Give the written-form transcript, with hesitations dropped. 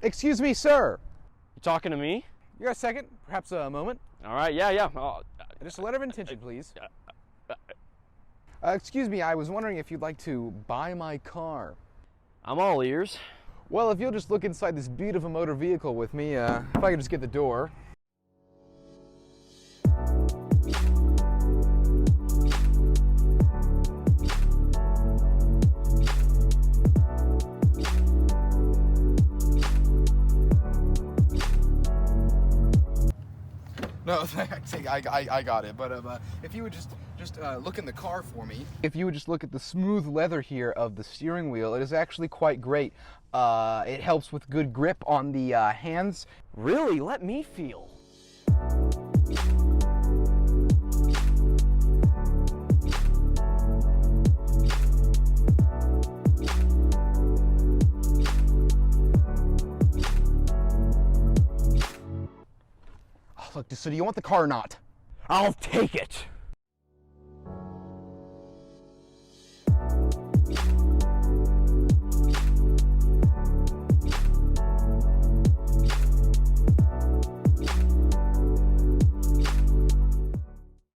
Excuse me, sir. You talking to me? You got a second? Perhaps a moment? All right, yeah. Just a letter of intention, please. Excuse me, I was wondering if you'd like to buy my car. I'm all ears. Well, if you'll just look inside this beautiful motor vehicle with me, if I could just get the door. No, I got it. But if you would just look in the car for me. If you would just look at the smooth leather here of the steering wheel, it is actually quite great. It helps with good grip on the hands. Really? Let me feel. Look, so do you want the car or not? I'll take it.